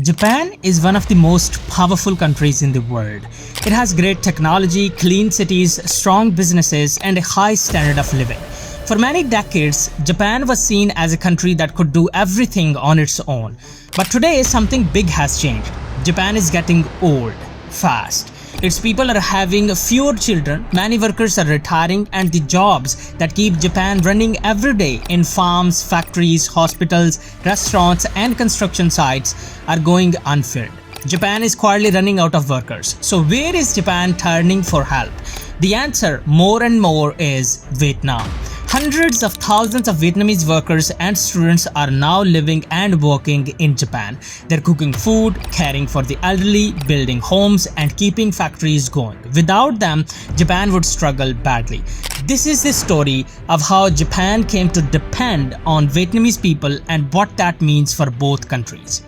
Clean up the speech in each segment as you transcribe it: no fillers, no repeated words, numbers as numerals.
Japan is one of the most powerful countries in the world. It has great technology, clean cities, strong businesses, and a high standard of living. For many decades, Japan was seen as a country that could do everything on its own. But today, something big has changed. Japan is getting old, fast. Its people are having fewer children, many workers are retiring, and the jobs that keep Japan running every day in farms, factories, hospitals, restaurants, and construction sites are going unfilled. Japan is quietly running out of workers. So where is Japan turning for help? The answer more and more is Vietnam. Hundreds of thousands of Vietnamese workers and students are now living and working in Japan. They're cooking food, caring for the elderly, building homes, and keeping factories going. Without them, Japan would struggle badly. This is the story of how Japan came to depend on Vietnamese people and what that means for both countries.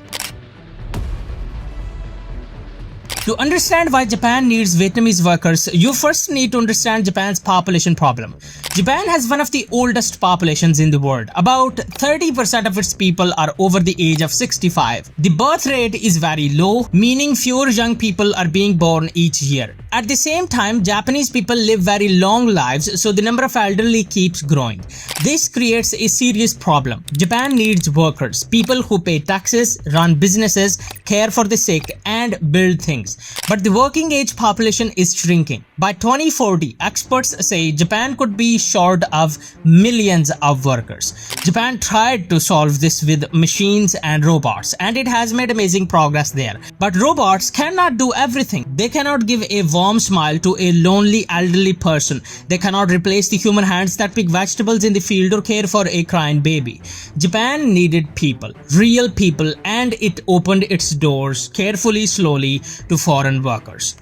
To understand why Japan needs Vietnamese workers, you first need to understand Japan's population problem. Japan has one of the oldest populations in the world. About 30% of its people are over the age of 65. The birth rate is very low, meaning fewer young people are being born each year. At the same time, Japanese people live very long lives, so the number of elderly keeps growing. This creates a serious problem. Japan needs workers, people who pay taxes, run businesses, care for the sick, and build things. But the working age population is shrinking. By 2040, experts say Japan could be short of millions of workers. Japan tried to solve this with machines and robots, and it has made amazing progress there. But robots cannot do everything. They cannot give a warm smile to a lonely elderly person. They cannot replace the human hands that pick vegetables in the field or care for a crying baby. Japan needed people, real people, and it opened its doors carefully, slowly to foreign workers.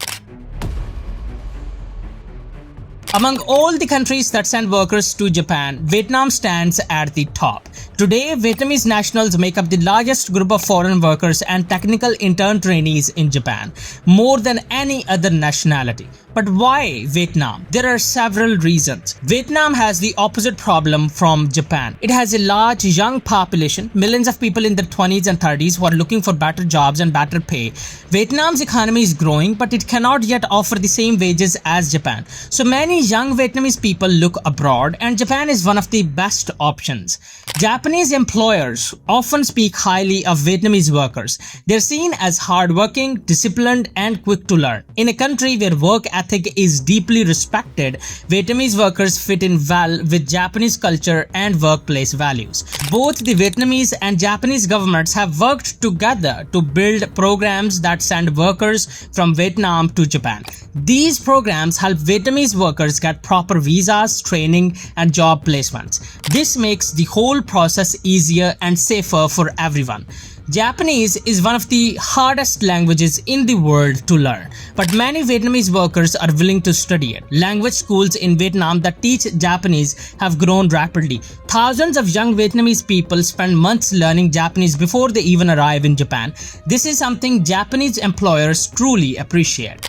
Among all the countries that send workers to Japan, Vietnam stands at the top. Today, Vietnamese nationals make up the largest group of foreign workers and technical intern trainees in Japan, more than any other nationality. But why Vietnam? There are several reasons. Vietnam has the opposite problem from Japan. It has a large young population, millions of people in their 20s and 30s who are looking for better jobs and better pay. Vietnam's economy is growing, but it cannot yet offer the same wages as Japan. So many young Vietnamese people look abroad, and Japan is one of the best options. Japanese employers often speak highly of Vietnamese workers. They're seen as hardworking, disciplined, and quick to learn. In a country where work ethic is deeply respected, Vietnamese workers fit in well with Japanese culture and workplace values. Both the Vietnamese and Japanese governments have worked together to build programs that send workers from Vietnam to Japan. These programs help Vietnamese workers get proper visas, training, and job placements. This makes the whole process easier and safer for everyone. Japanese is one of the hardest languages in the world to learn, but many Vietnamese workers are willing to study it. Language schools in Vietnam that teach Japanese have grown rapidly. Thousands of young Vietnamese people spend months learning Japanese before they even arrive in Japan. This is something Japanese employers truly appreciate.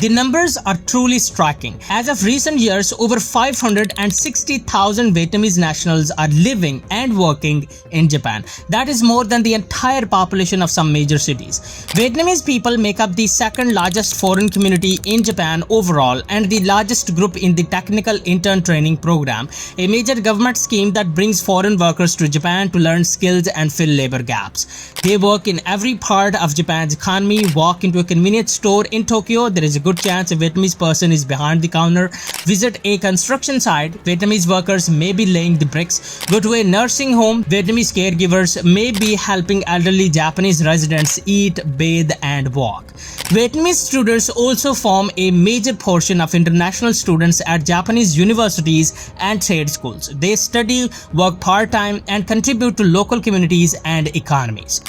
The numbers are truly striking. As of recent years, over 560,000 Vietnamese nationals are living and working in Japan. That is more than the entire population of some major cities. Vietnamese people make up the second largest foreign community in Japan overall and the largest group in the technical intern training program, a major government scheme that brings foreign workers to Japan to learn skills and fill labor gaps. They work in every part of Japan's economy. Walk into a convenience store in Tokyo, there is a good chance a Vietnamese person is behind the counter. Visit a construction site, Vietnamese workers may be laying the bricks. Go to a nursing home, Vietnamese caregivers may be helping elderly Japanese residents eat, bathe, and walk. Vietnamese students also form a major portion of international students at Japanese universities and trade schools. They study, work part-time, and contribute to local communities and economies.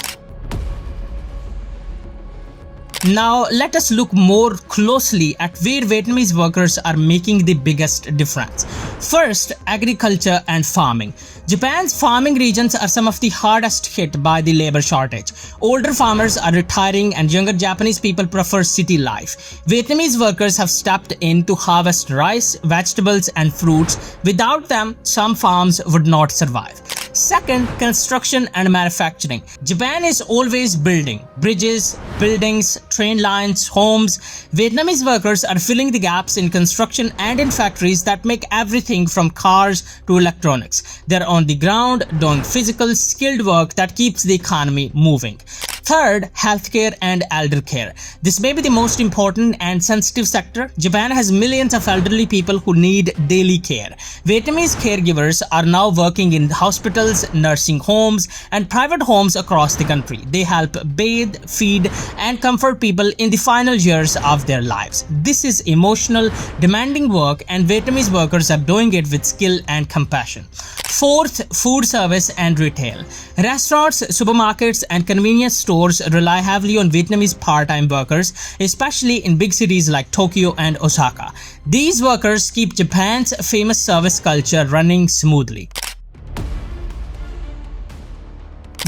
Now, let us look more closely at where Vietnamese workers are making the biggest difference. First, agriculture and farming. Japan's farming regions are some of the hardest hit by the labor shortage. Older farmers are retiring and younger Japanese people prefer city life. Vietnamese workers have stepped in to harvest rice, vegetables, and fruits. Without them, some farms would not survive. Second, construction and manufacturing. Japan is always building bridges, buildings, train lines, homes. Vietnamese workers are filling the gaps in construction and in factories that make everything from cars to electronics. They're on the ground doing physical, skilled work that keeps the economy moving. Third, healthcare and elder care. This may be the most important and sensitive sector. Japan has millions of elderly people who need daily care. Vietnamese caregivers are now working in hospitals, nursing homes, and private homes across the country. They help bathe, feed, and comfort people in the final years of their lives. This is emotional, demanding work, and Vietnamese workers are doing it with skill and compassion. Fourth, food service and retail. Restaurants, supermarkets, and convenience stores rely heavily on Vietnamese part-time workers, especially in big cities like Tokyo and Osaka. These workers keep Japan's famous service culture running smoothly.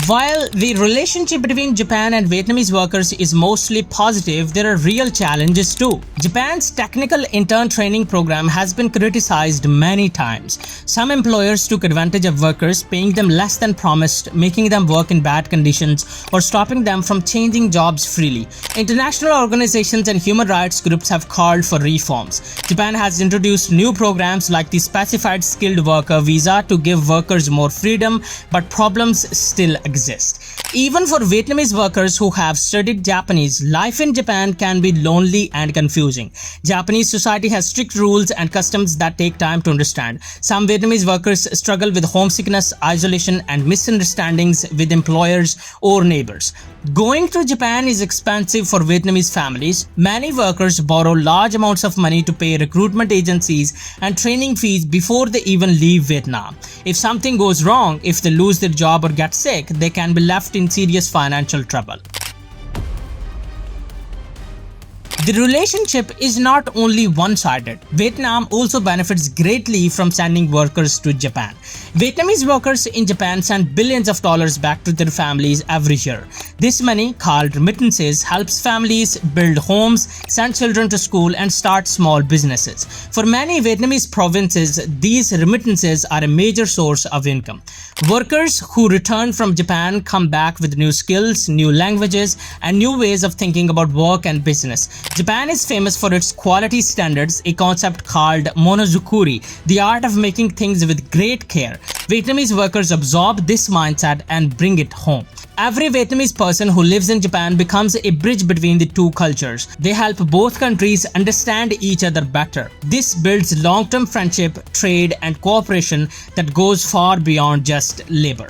While the relationship between Japan and Vietnamese workers is mostly positive, there are real challenges too. Japan's technical intern training program has been criticized many times. Some employers took advantage of workers, paying them less than promised, making them work in bad conditions, or stopping them from changing jobs freely. International organizations and human rights groups have called for reforms. Japan has introduced new programs like the Specified Skilled Worker Visa to give workers more freedom, but problems still exist. Even for Vietnamese workers who have studied Japanese, life in Japan can be lonely and confusing. Japanese society has strict rules and customs that take time to understand. Some Vietnamese workers struggle with homesickness, isolation, and misunderstandings with employers or neighbors. Going to Japan is expensive for Vietnamese families. Many workers borrow large amounts of money to pay recruitment agencies and training fees before they even leave Vietnam. If something goes wrong, if they lose their job or get sick, they can be left in serious financial trouble. The relationship is not only one-sided. Vietnam also benefits greatly from sending workers to Japan. Vietnamese workers in Japan send billions of dollars back to their families every year. This money, called remittances, helps families build homes, send children to school, and start small businesses. For many Vietnamese provinces, these remittances are a major source of income. Workers who return from Japan come back with new skills, new languages, and new ways of thinking about work and business. Japan is famous for its quality standards, a concept called monozukuri, the art of making things with great care. Vietnamese workers absorb this mindset and bring it home. Every Vietnamese person who lives in Japan becomes a bridge between the two cultures. They help both countries understand each other better. This builds long-term friendship, trade, and cooperation that goes far beyond just labor.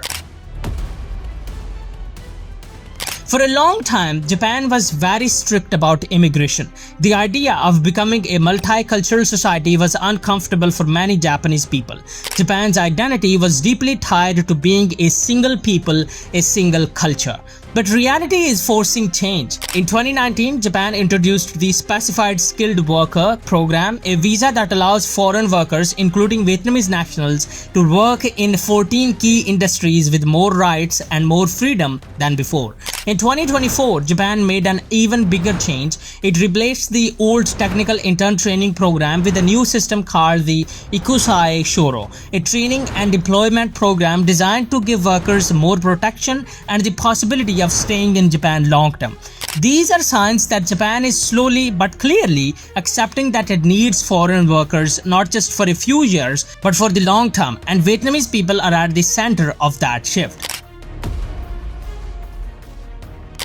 For a long time, Japan was very strict about immigration. The idea of becoming a multicultural society was uncomfortable for many Japanese people. Japan's identity was deeply tied to being a single people, a single culture. But reality is forcing change. In 2019, Japan introduced the Specified Skilled Worker Program, a visa that allows foreign workers, including Vietnamese nationals, to work in 14 key industries with more rights and more freedom than before. In 2024, Japan made an even bigger change. It replaced the old technical intern training program with a new system called the Ikusai Shoro, a training and deployment program designed to give workers more protection and the possibility of staying in Japan long term. These are signs that Japan is slowly but clearly accepting that it needs foreign workers not just for a few years but for the long term, and Vietnamese people are at the center of that shift.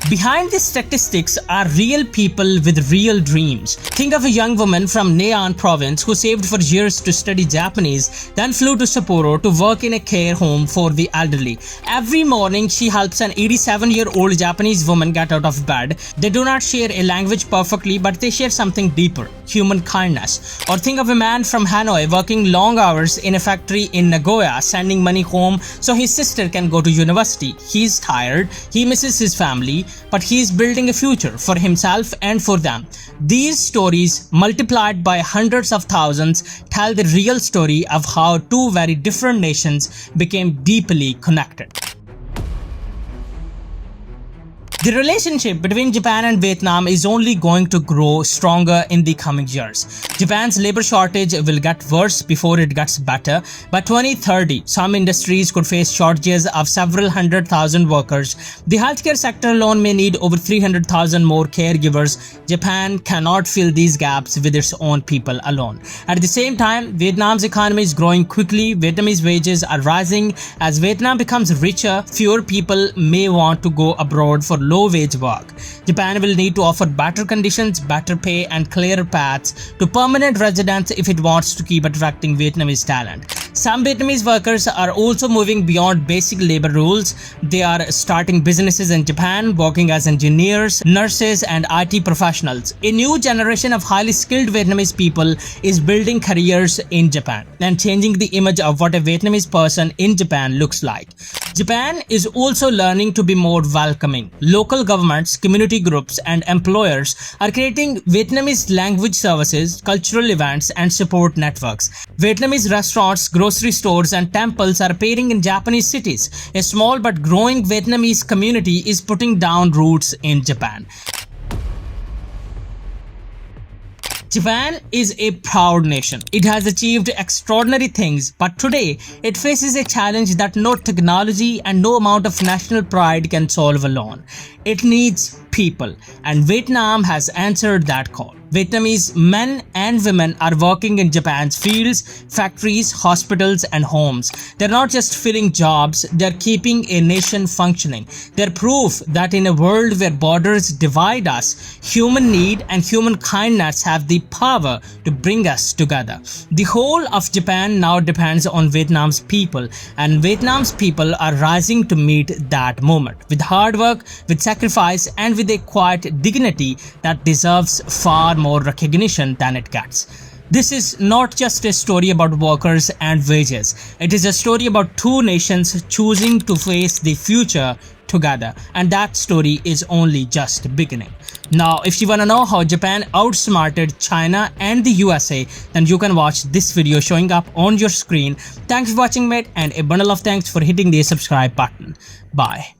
Behind these statistics are real people with real dreams. Think of a young woman from Nean province who saved for years to study Japanese, then flew to Sapporo to work in a care home for the elderly. Every morning, she helps an 87-year-old Japanese woman get out of bed. They do not share a language perfectly, but they share something deeper: human kindness. Or think of a man from Hanoi working long hours in a factory in Nagoya, sending money home so his sister can go to university. He's tired, he misses his family, but he is building a future for himself and for them. These stories, multiplied by hundreds of thousands, tell the real story of how two very different nations became deeply connected. The relationship between Japan and Vietnam is only going to grow stronger in the coming years. Japan's labor shortage will get worse before it gets better. By 2030, some industries could face shortages of several 100,000 workers. The healthcare sector alone may need over 300,000 more caregivers. Japan cannot fill these gaps with its own people alone. At the same time, Vietnam's economy is growing quickly. Vietnamese wages are rising. As Vietnam becomes richer, fewer people may want to go abroad for low-wage work. Japan will need to offer better conditions, better pay, and clearer paths to permanent residence if it wants to keep attracting Vietnamese talent. Some Vietnamese workers are also moving beyond basic labor rules. They are starting businesses in Japan, working as engineers, nurses, and IT professionals. A new generation of highly skilled Vietnamese people is building careers in Japan and changing the image of what a Vietnamese person in Japan looks like. Japan is also learning to be more welcoming. Local governments, community groups, and employers are creating Vietnamese language services, cultural events, and support networks. Vietnamese restaurants, grocery stores, and temples are appearing in Japanese cities. A small but growing Vietnamese community is putting down roots in Japan. Japan is a proud nation. It has achieved extraordinary things, but today it faces a challenge that no technology and no amount of national pride can solve alone. It needs people, and Vietnam has answered that call. Vietnamese men and women are working in Japan's fields, factories, hospitals, and homes. They're not just filling jobs, they're keeping a nation functioning. They're proof that in a world where borders divide us, human need and human kindness have the power to bring us together. The whole of Japan now depends on Vietnam's people, and Vietnam's people are rising to meet that moment with hard work, with sacrifice, and with a quiet dignity that deserves far more recognition than it gets. This is not just a story about workers and wages. It is a story about two nations choosing to face the future together, and that story is only just beginning. Now, if you want to know how Japan outsmarted China and the USA, then you can watch this video showing up on your screen. Thanks for watching, mate, and a bundle of thanks for hitting the subscribe button. Bye.